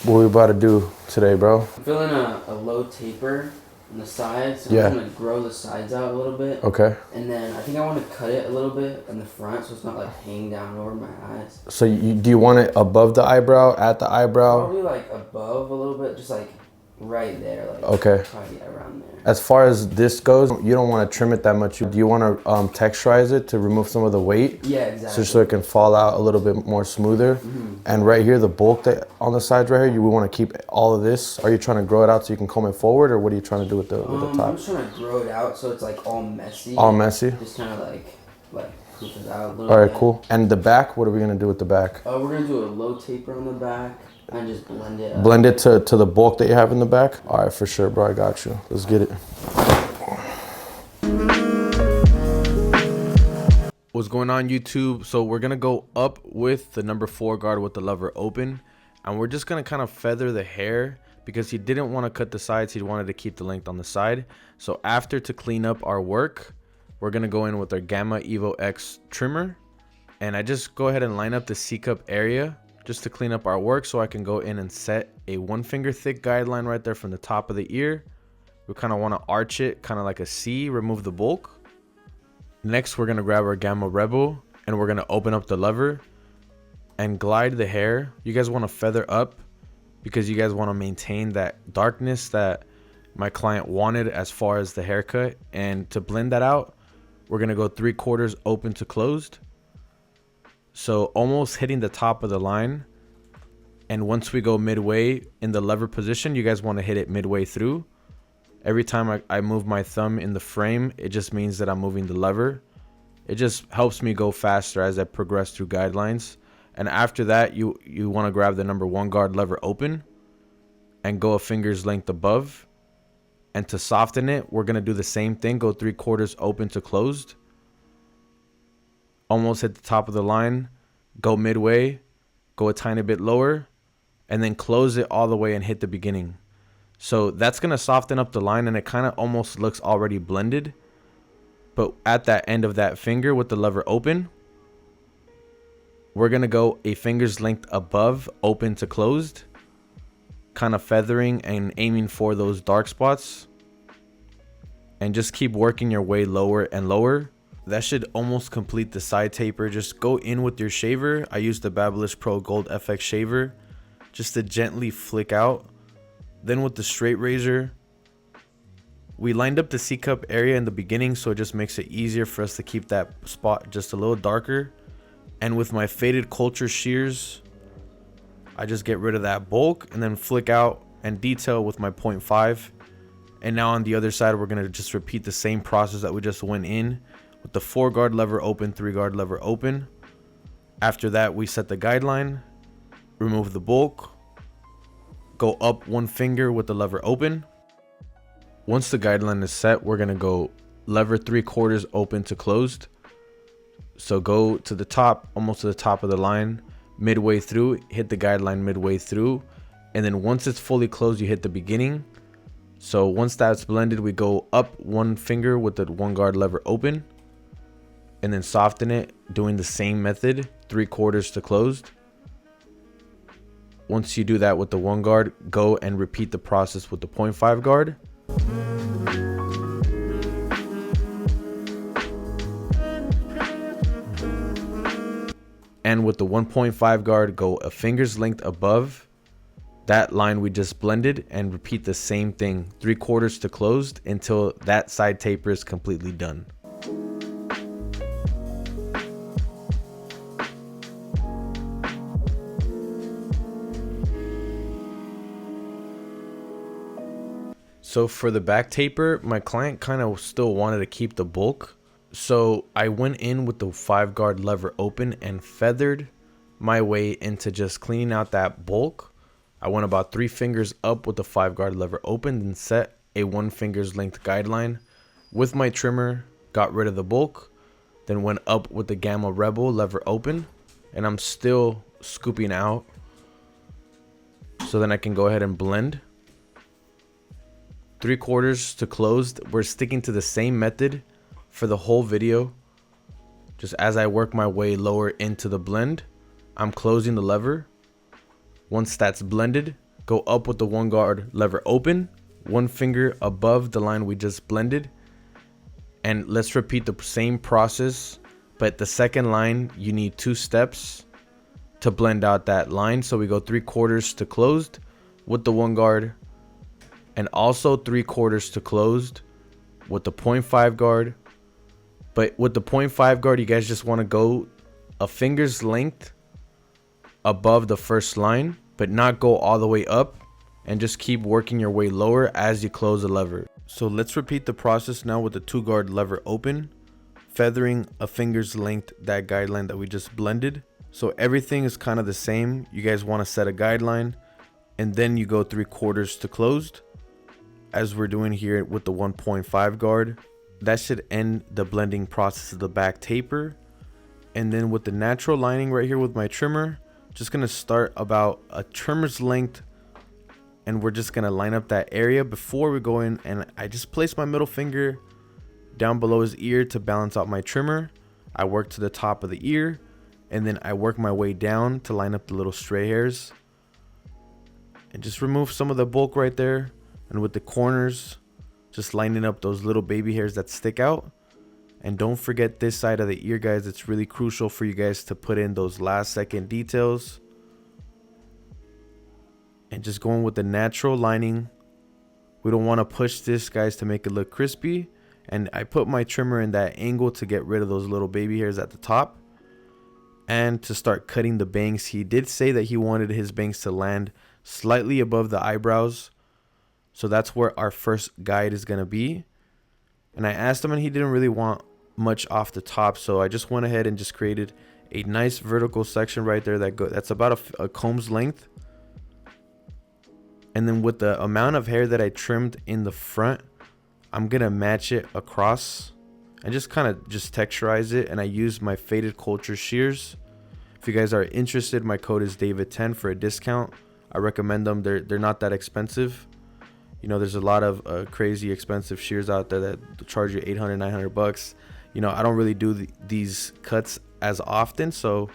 What we about to do today, bro? I'm feeling a low taper on the sides, so Yeah. I'm gonna grow the sides out a little bit. Okay. And then I think I want to cut it a little bit in the front so it's not like hanging down over my eyes. So do you want it above the eyebrow, at the eyebrow? Probably like above a little bit, just like right there. Like Okay. probably around there. As far as this goes, you don't want to trim it that much. Do you want to texturize it to remove some of the weight? Yeah, exactly. So it can fall out a little bit more smoother. And right here, the bulk that on the sides right here, you want to keep all of this. Are you trying to grow it out so you can comb it forward, or what are you trying to do with the top? I'm just trying to grow it out so it's like all messy. All messy? Just kind of like poof it out a little bit. All right, cool. And the back, what are we gonna do with the back? We're gonna do a low taper on the back and just blend it up. Blend it to the bulk that you have in the back? All right, for sure, bro, I got you. Let's get it. What's going on, YouTube? So we're gonna go up with the number 4 guard with the lever open, and we're just gonna kind of feather the hair because he didn't want to cut the sides. He wanted to keep the length on the side. So after, to clean up our work, we're gonna go in with our Gamma Evo X trimmer, and I just go ahead and line up the C-cup area just to clean up our work, so I can go in and set a 1 finger thick guideline right there from the top of the ear. We kind of want to arch it kind of like a C, remove the bulk. Next, we're going to grab our Gamma Rebel and we're going to open up the lever and glide the hair. You guys want to feather up because you guys want to maintain that darkness that my client wanted as far as the haircut. And to blend that out, we're going to go 3/4 open to closed. So almost hitting the top of the line. And once we go midway in the lever position, you guys want to hit it midway through. Every time I move my thumb in the frame, it just means that I'm moving the lever. It just helps me go faster as I progress through guidelines. And after that, you want to grab the number 1 guard lever open and go a finger's length above. And to soften it, we're going to do the same thing. Go 3/4 open to closed. Almost hit the top of the line. Go midway. Go a tiny bit lower. And then close it all the way and hit the beginning. So that's going to soften up the line, and it kind of almost looks already blended. But at that end of that finger with the lever open, we're going to go a finger's length above open to closed, kind of feathering and aiming for those dark spots. And just keep working your way lower and lower. That should almost complete the side taper. Just go in with your shaver. I use the Babyliss Pro Gold FX shaver just to gently flick out. Then with the straight razor, we lined up the C-cup area in the beginning, so it just makes it easier for us to keep that spot just a little darker. And with my faded culture shears, I just get rid of that bulk and then flick out and detail with my 0.5. And now on the other side, we're going to just repeat the same process that we just went in with the 4 guard lever open, 3 guard lever open. After that, we set the guideline, remove the bulk, go up 1 finger with the lever open. Once the guideline is set, we're going to go lever 3/4 open to closed. So go to the top, almost to the top of the line, midway through, hit the guideline midway through. And then once it's fully closed, you hit the beginning. So once that's blended, we go up 1 finger with the 1 guard lever open and then soften it, doing the same method, 3/4 to closed. Once you do that with the 1 guard, go and repeat the process with the 0.5 guard. And with the 1.5 guard, go a finger's length above that line we just blended and repeat the same thing, 3/4 to closed, until that side taper is completely done. So for the back taper, my client kind of still wanted to keep the bulk. So I went in with the 5 guard lever open and feathered my way into just cleaning out that bulk. I went about 3 fingers up with the 5 guard lever open and set a 1 finger's length guideline. With my trimmer, got rid of the bulk. Then went up with the Gamma Rebel lever open. And I'm still scooping out. So then I can go ahead and blend. 3/4 to closed. We're sticking to the same method for the whole video. Just as I work my way lower into the blend, I'm closing the lever. Once that's blended, go up with the 1 guard lever open, 1 finger above the line we just blended. And let's repeat the same process, but the second line, you need 2 steps to blend out that line. So we go 3/4 to closed with the 1 guard, and also 3/4 to closed with the 0.5 guard. But with the 0.5 guard, you guys just want to go a finger's length above the first line, but not go all the way up, and just keep working your way lower as you close the lever. So let's repeat the process now with the 2 guard lever open, feathering a finger's length that guideline that we just blended. So everything is kind of the same. You guys want to set a guideline, and then you go 3/4 to closed, as we're doing here with the 1.5 guard. That should end the blending process of the back taper. And then with the natural lining right here with my trimmer, just gonna start about a trimmer's length, and we're just gonna line up that area before we go in. And I just place my middle finger down below his ear to balance out my trimmer. I work to the top of the ear, and then I work my way down to line up the little stray hairs, and just remove some of the bulk right there. And with the corners, just lining up those little baby hairs that stick out. And don't forget this side of the ear, guys. It's really crucial for you guys to put in those last second details. And just going with the natural lining. We don't want to push this, guys, to make it look crispy. And I put my trimmer in that angle to get rid of those little baby hairs at the top, and to start cutting the bangs. He did say that he wanted his bangs to land slightly above the eyebrows, so that's where our first guide is going to be. And I asked him, and he didn't really want much off the top, so I just went ahead and just created a nice vertical section right there that's about a comb's length. And then with the amount of hair that I trimmed in the front, I'm gonna match it across and just kind of just texturize it. And I use my faded culture shears. If you guys are interested, my code is David10 for a discount. I recommend them. They're not that expensive. You know, there's a lot of crazy expensive shears out there that charge you 800, 900 bucks. You know, I don't really do these cuts as often, so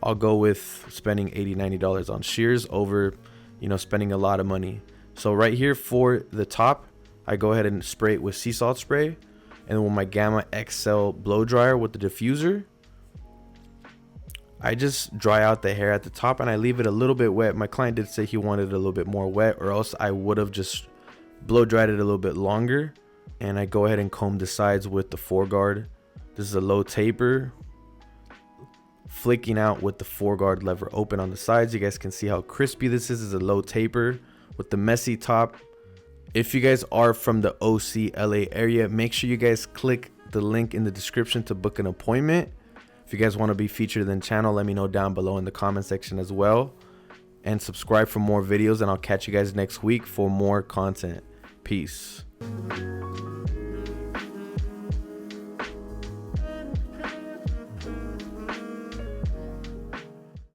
I'll go with spending $80, $90 on shears over, you know, spending a lot of money. So right here for the top, I go ahead and spray it with sea salt spray, and then with my Gamma XL blow dryer with the diffuser, I just dry out the hair at the top, and I leave it a little bit wet. My client did say he wanted it a little bit more wet, or else I would have just blow dried it a little bit longer. And I go ahead and comb the sides with the 4 guard. This is a low taper, flicking out with the 4 guard lever open on the sides. You guys can see how crispy this is. This is a low taper with the messy top. If you guys are from the OC LA area, make sure you guys click the link in the description to book an appointment. If you guys want to be featured in the channel, let me know down below in the comment section as well. And subscribe for more videos, and I'll catch you guys next week for more content. Peace.